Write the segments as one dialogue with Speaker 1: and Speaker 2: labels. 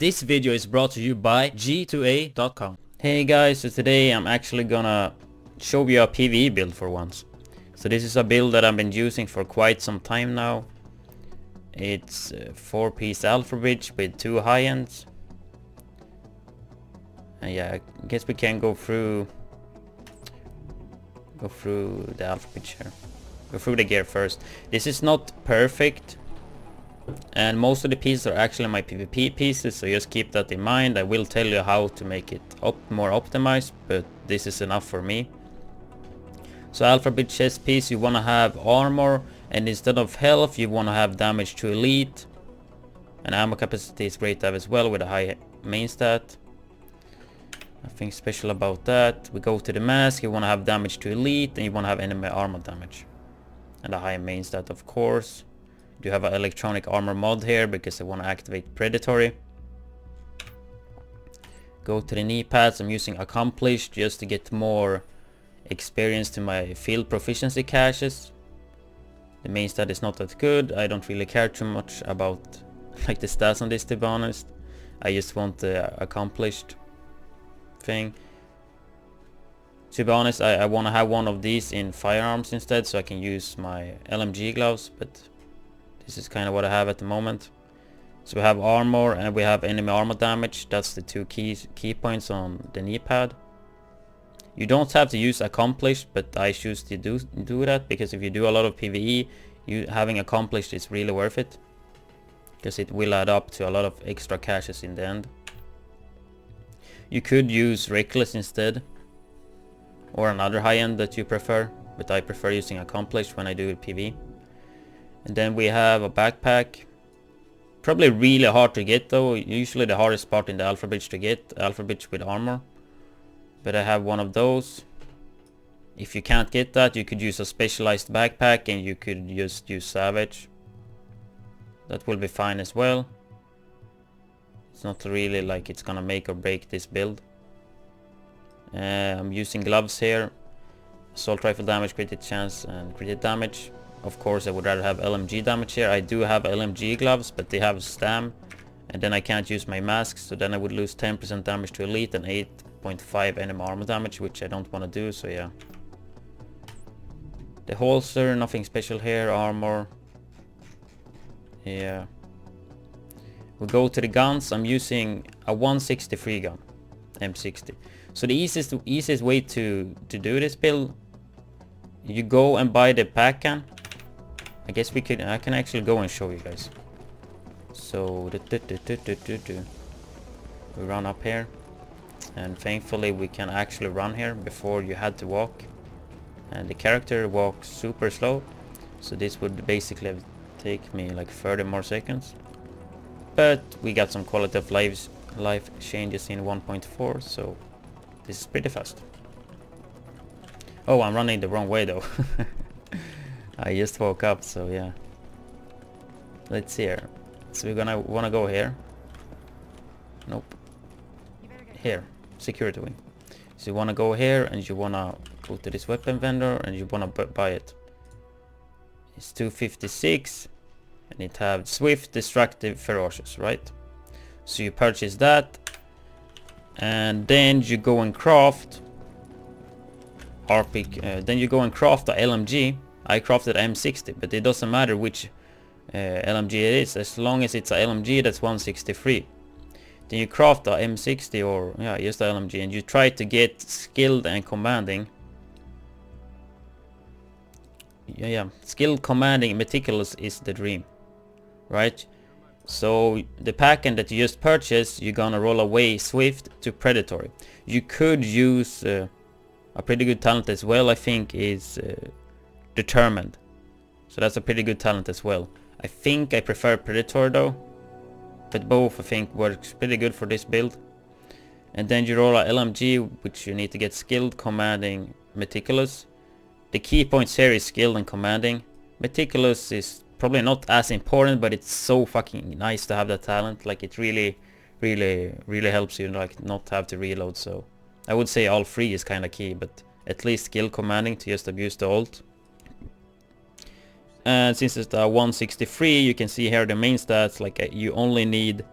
Speaker 1: This video is brought to you by g2a.com. Hey guys, so today I'm actually gonna show you a PVE build for once. So this is a build that I've been using for quite some time now. It's a 4-piece alpha bridge with 2 high ends. And yeah, I guess we can go through the alpha bridge here. Go through the gear first. This is not perfect, and most of the pieces are actually my PvP pieces, so just keep that in mind. I will tell you how to make it more optimized, but this is enough for me. So alpha bridge chest piece, you want to have armor, and instead of health you want to have damage to elite, and ammo capacity is great to have as well with a high main stat. Nothing special about that. We go to the mask, you want to have damage to elite, and you want to have enemy armor damage and a high main stat, of course. Do have an electronic armor mod here because I want to activate predatory. Go to the knee pads. I'm using accomplished just to get more experience to my field proficiency caches. The main stat is not that good. I don't really care too much about like the stats on this, to be honest. I just want the accomplished thing. To be honest, I want to have one of these in firearms instead, so I can use my LMG gloves, but this is kind of what I have at the moment. So we have armor and we have enemy armor damage. That's the two key points on the knee pad. You don't have to use accomplished, but I choose to do that because if you do a lot of PvE, having accomplished is really worth it, because it will add up to a lot of extra caches in the end. You could use reckless instead, or another high end that you prefer, but I prefer using accomplished when I do PvE. And then we have a backpack. Probably really hard to get though. Usually the hardest part in the alpha bridge to get, alpha bridge with armor. But I have one of those. If you can't get that, you could use a specialized backpack, and you could just use savage. That will be fine as well. It's not really like it's gonna make or break this build. I'm using gloves here. Assault rifle damage, crit chance, and crit damage. Of course I would rather have LMG damage here. I do have LMG gloves, but they have stam, and then I can't use my masks, so then I would lose 10% damage to elite and 8.5 enemy armor damage, which I don't want to do, so yeah. The holster, nothing special here. Armor, yeah. We go to the guns. I'm using a 163 gun, M60. So the easiest way to do this build, you go and buy the pack can. I guess I can actually go and show you guys. So we run up here, and thankfully we can actually run here. Before you had to walk, and the character walks super slow, so this would basically take me like 30 more seconds. But we got some quality of life changes in 1.4, so this is pretty fast. Oh, I'm running the wrong way though. I just woke up, so yeah. Let's see here. So we're gonna wanna go here. Nope. Here, security wing. So you wanna go here, and you wanna go to this weapon vendor, and you wanna buy it. It's 256, and it have swift, destructive, ferocious, right? So you purchase that, and then you go and craft then you go and craft the LMG. I crafted M60, but it doesn't matter which LMG it is, as long as it's a LMG that's 163. Then you craft the M60, or yeah, just the LMG, and you try to get skilled and commanding. Yeah, skilled, commanding, meticulous is the dream, right? So the pack-in that you just purchased, you're gonna roll away swift to predatory. You could use a pretty good talent as well, I think, is determined. So that's a pretty good talent as well. I think I prefer predatory though, but both I think works pretty good for this build. And then you roll a LMG, which you need to get skilled, commanding, meticulous. The key points here is skilled and commanding. Meticulous is probably not as important, but it's so fucking nice to have that talent. Like it really helps you like not have to reload. So I would say all three is kind of key, but at least skill commanding to just abuse the ult. And since it's the 163, you can see here the main stats, like you only need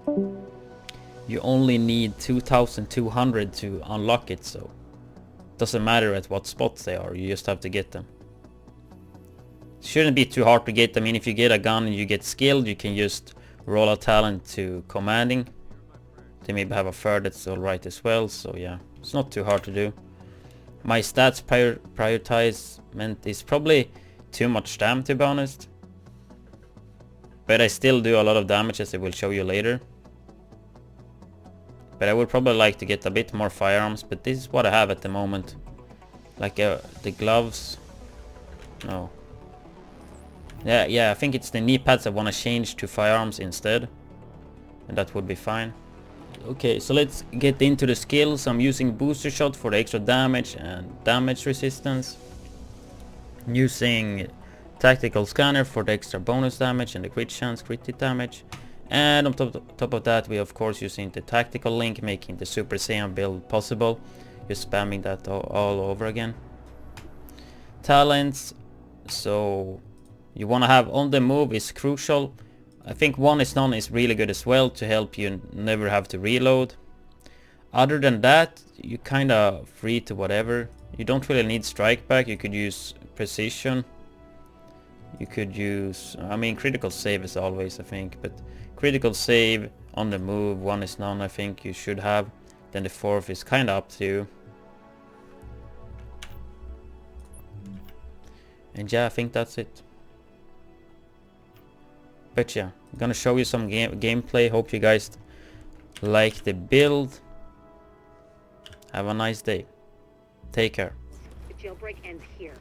Speaker 1: You only need 2200 to unlock it, so doesn't matter at what spots they are, you just have to get them. Shouldn't be too hard to get. I mean, if you get a gun and you get skilled, you can just roll a talent to commanding. They maybe have a third that's alright as well, so yeah, it's not too hard to do. My stats prioritizement is probably too much damage, to be honest. But I still do a lot of damage, as I will show you later. But I would probably like to get a bit more firearms, but this is what I have at the moment. Like the gloves. No. Yeah, I think it's the knee pads I want to change to firearms instead. And that would be fine. Okay, so let's get into the skills. I'm using booster shot for the extra damage and damage resistance. I'm using tactical scanner for the extra bonus damage and the crit chance, crit hit damage. And on top of that, we of course using the tactical link, making the Super Saiyan build possible. Just spamming that all over again. Talents. So you want to have on the move is crucial. I think one is none is really good as well to help you never have to reload. Other than that, you kind of free to whatever. You don't really need strike back. You could use precision. You could use, I mean, critical save is always, I think, but critical save on the move, one is none, I think you should have. Then the fourth is kind of up to you. And yeah, I think that's it. But yeah, I'm gonna show you some gameplay. Hope you guys like the build. Have a nice day. Take care.
Speaker 2: The jailbreak ends here.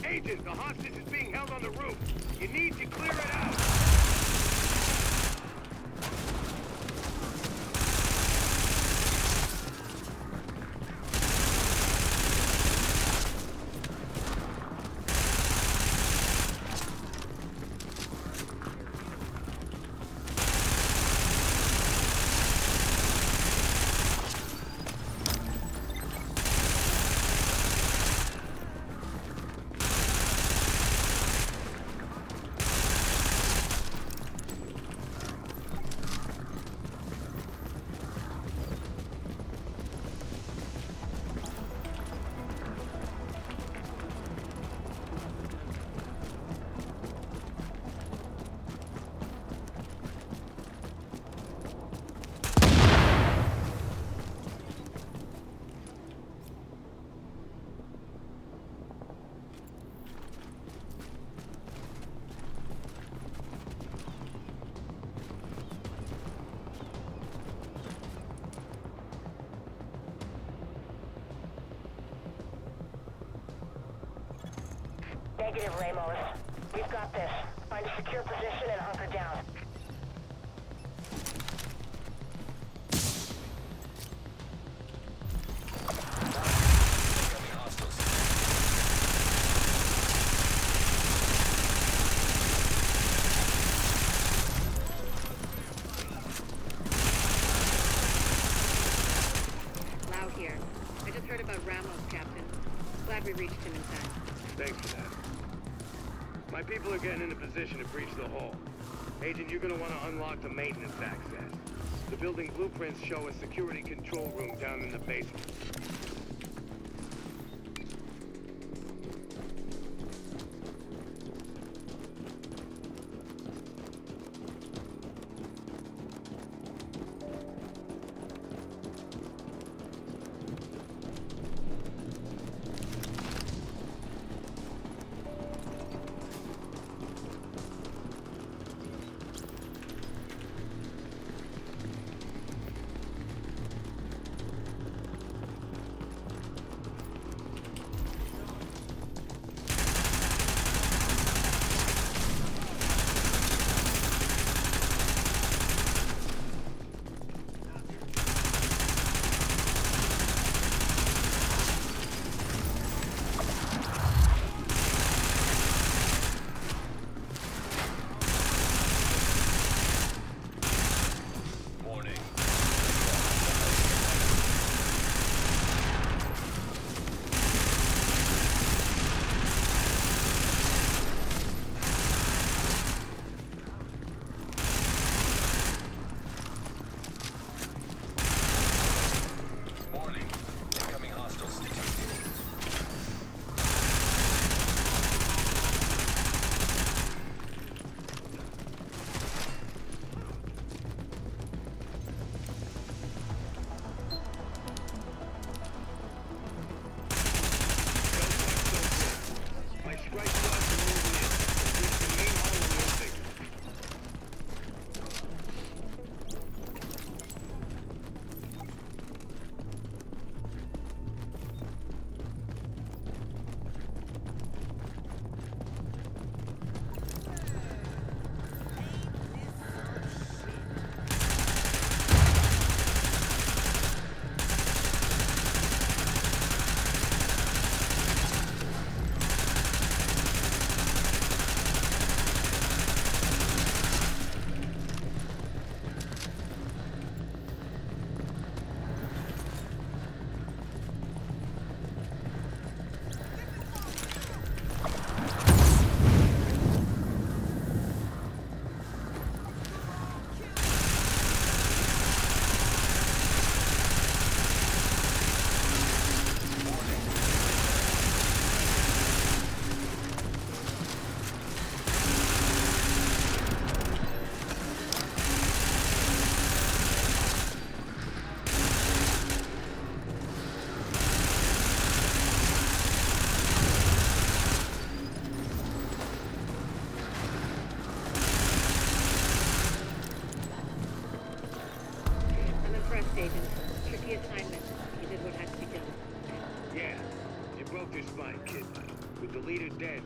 Speaker 3: Agent, the hostage is being held on the roof. You need to clear it out.
Speaker 4: Negative, Ramos. We've got this. Find a secure position and hunker down.
Speaker 2: Lau here. I just heard about Ramos, Captain. Glad we reached him in time.
Speaker 3: Thanks for that. My people are getting in a position to breach the hull. Agent, you're gonna want to unlock the maintenance access. The building blueprints show a security control room down in the basement.
Speaker 2: Agent. Tricky assignment. You did what had to be done.
Speaker 3: Yeah, you broke your spine, kid. With the leader dead,